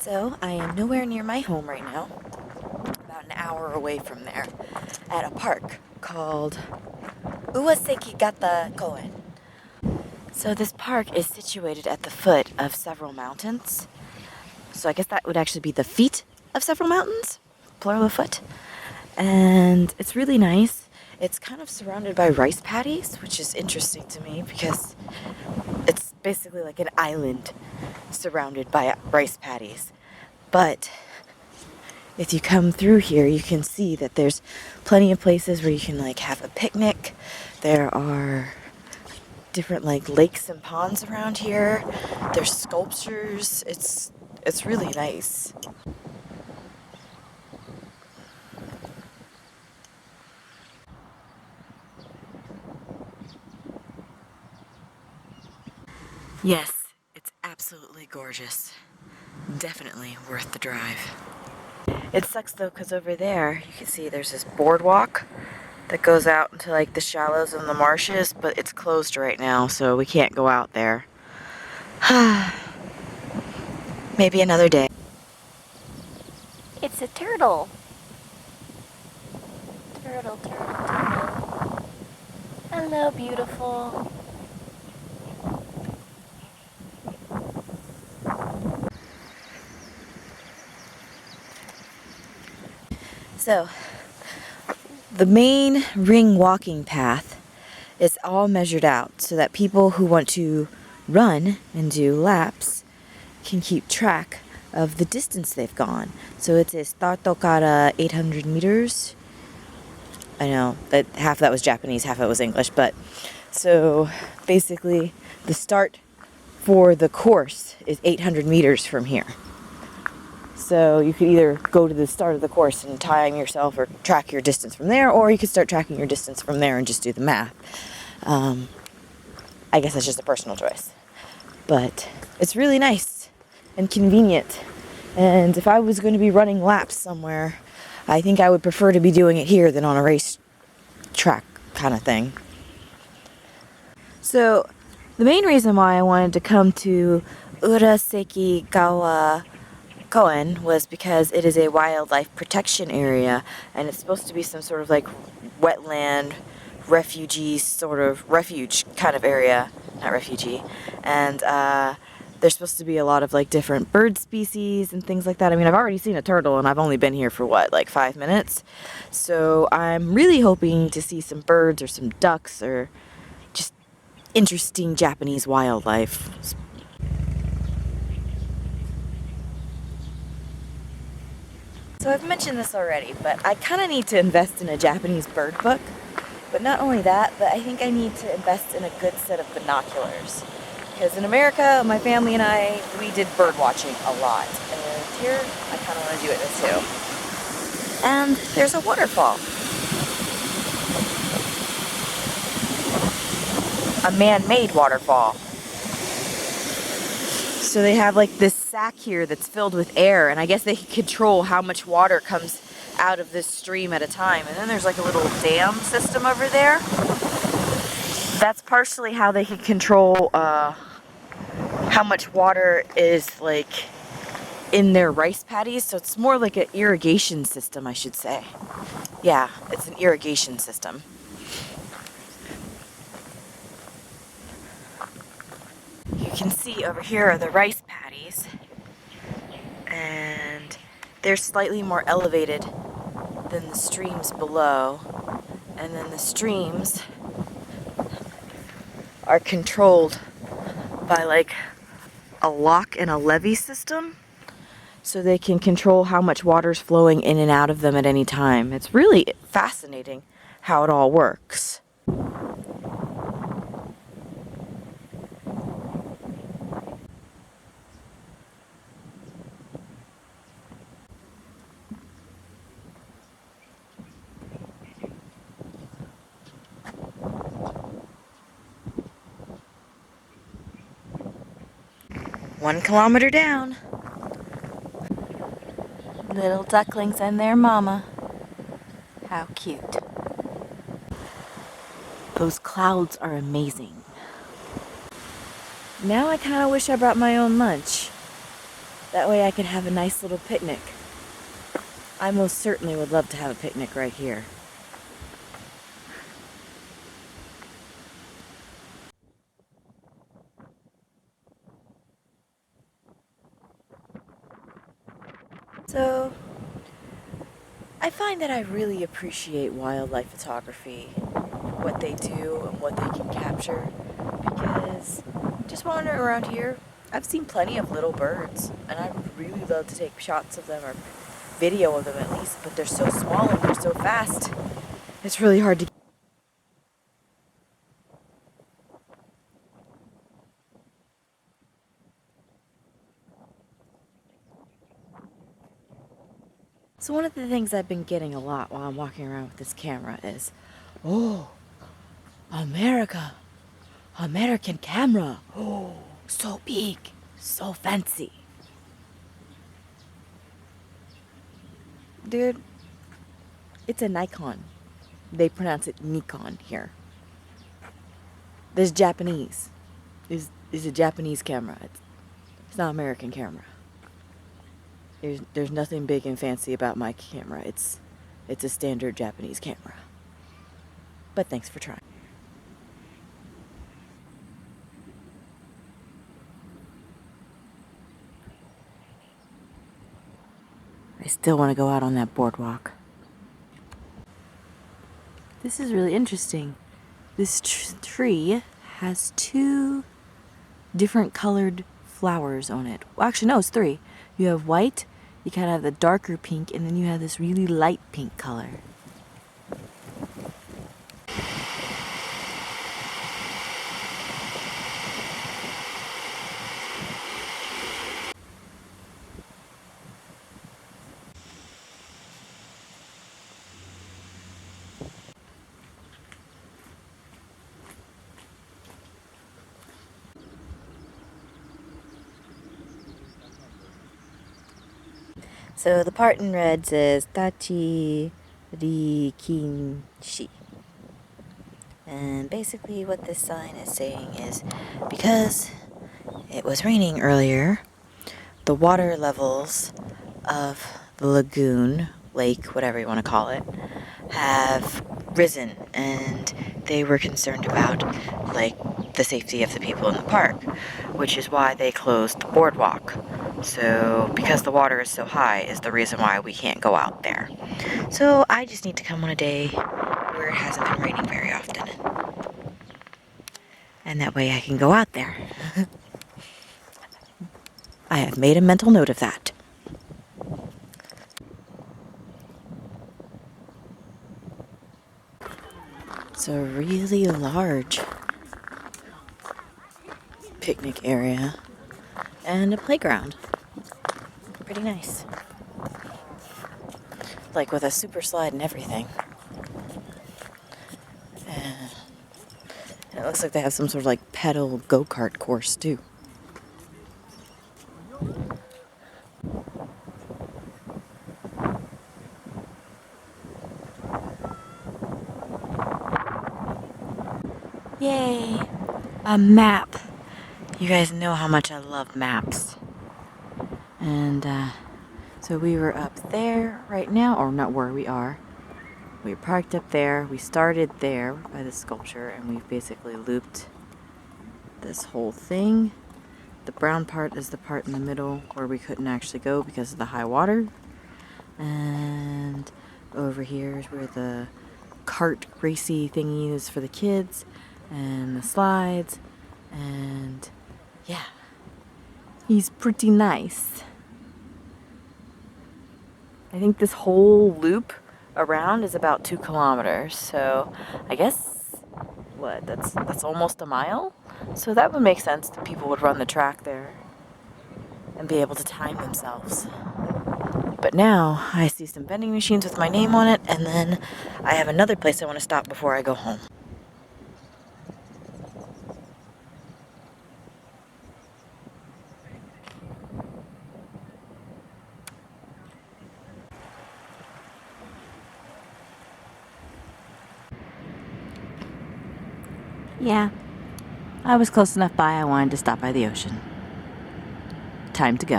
So I am nowhere near my home right now, about an hour away from there, at a park called Uwasekigata Koen. So this park is situated at the foot of several mountains. So I guess that would actually be the feet of several mountains, plural of foot. And it's really nice. It's kind of surrounded by rice paddies, which is interesting to me because it's basically like an island surrounded by rice paddies. But if you come through here, you can see that there's plenty of places where you can like have a picnic. There are different like lakes and ponds around here. There's sculptures. It's really nice. Yes, it's absolutely gorgeous. Definitely worth the drive. It sucks though because over there you can see there's this boardwalk that goes out into like the shallows and the marshes, but it's closed right now, so we can't go out there. Maybe another day. It's a turtle. Turtle, turtle, turtle. Hello, beautiful. So, the main ring walking path is all measured out so that people who want to run and do laps can keep track of the distance they've gone. So it says starto kara 800 meters. I know that half of that was Japanese, half of it was English, but so basically the start for the course is 800 meters from here. So you could either go to the start of the course and time yourself or track your distance from there, or you could start tracking your distance from there and just do the math. I guess that's just a personal choice. But it's really nice and convenient. And if I was going to be running laps somewhere, I think I would prefer to be doing it here than on a race track kind of thing. So the main reason why I wanted to come to Uwasekigata Koen was because it is a wildlife protection area, and it's supposed to be some sort of like wetland refugee sort of refuge kind of area, not refugee, and there's supposed to be a lot of like different bird species and things like that. I mean, I've already seen a turtle and I've only been here for what, like 5 minutes, so I'm really hoping to see some birds or some ducks or just interesting Japanese wildlife. So I've mentioned this already, but I kind of need to invest in a Japanese bird book. But not only that, but I think I need to invest in a good set of binoculars. Because in America, my family and I, we did bird watching a lot. And here, I kind of want to do it too. And there's a waterfall. A man-made waterfall. So they have like this sack here that's filled with air, and I guess they can control how much water comes out of this stream at a time. And then there's like a little dam system over there. That's partially how they can control how much water is like in their rice paddies. So it's more like an irrigation system, I should say. Yeah, it's an irrigation system. You can see over here are the rice paddies, and they're slightly more elevated than the streams below, and then the streams are controlled by like a lock and a levee system, so they can control how much water's flowing in and out of them at any time. It's really fascinating how it all works. One kilometer down. Little ducklings and their mama. How cute. Those clouds are amazing. Now I kind of wish I brought my own lunch. That way I can have a nice little picnic. I most certainly would love to have a picnic right here. So, I find that I really appreciate wildlife photography, what they do and what they can capture, because just wandering around here, I've seen plenty of little birds, and I would really love to take shots of them or video of them at least, but they're so small and they're so fast. It's really hard to. So one of the things I've been getting a lot while I'm walking around with this camera is, oh, America, American camera, oh, so big, so fancy. Dude, it's a Nikon. They pronounce it Nikon here. This Japanese is a Japanese camera. It's not American camera. There's nothing big and fancy about my camera. It's a standard Japanese camera. But thanks for trying. I still want to go out on that boardwalk. This is really interesting. This tree has two different colored flowers on it. Well, actually, no, it's three. You have white, you kind of have the darker pink, and then you have this really light pink color. So the part in red says Tachi Rikinshi. And basically what this sign is saying is, because it was raining earlier, the water levels of the lagoon, lake, whatever you want to call it, have risen, and they were concerned about, like, the safety of the people in the park, which is why they closed the boardwalk. So, because the water is so high is the reason why we can't go out there. So, I just need to come on a day where it hasn't been raining very often. And that way I can go out there. I have made a mental note of that. It's a really large picnic area and a playground. Pretty nice. Like with a super slide and everything. And it looks like they have some sort of like pedal go-kart course too. Yay! A map! You guys know how much I love maps. And so we were up there right now, or not where we are. We parked up there. We started there by the sculpture, and we've basically looped this whole thing. The brown part is the part in the middle where we couldn't actually go because of the high water. And over here is where the kart racy thingy is for the kids, and the slides, and yeah, he's pretty nice. I think this whole loop around is about 2 kilometers, so I guess what, that's almost a mile, so that would make sense that people would run the track there and be able to time themselves. But now I see some vending machines with my name on it, and then I have another place I want to stop before I go home. Yeah, I was close enough by I wanted to stop by the ocean. Time to go.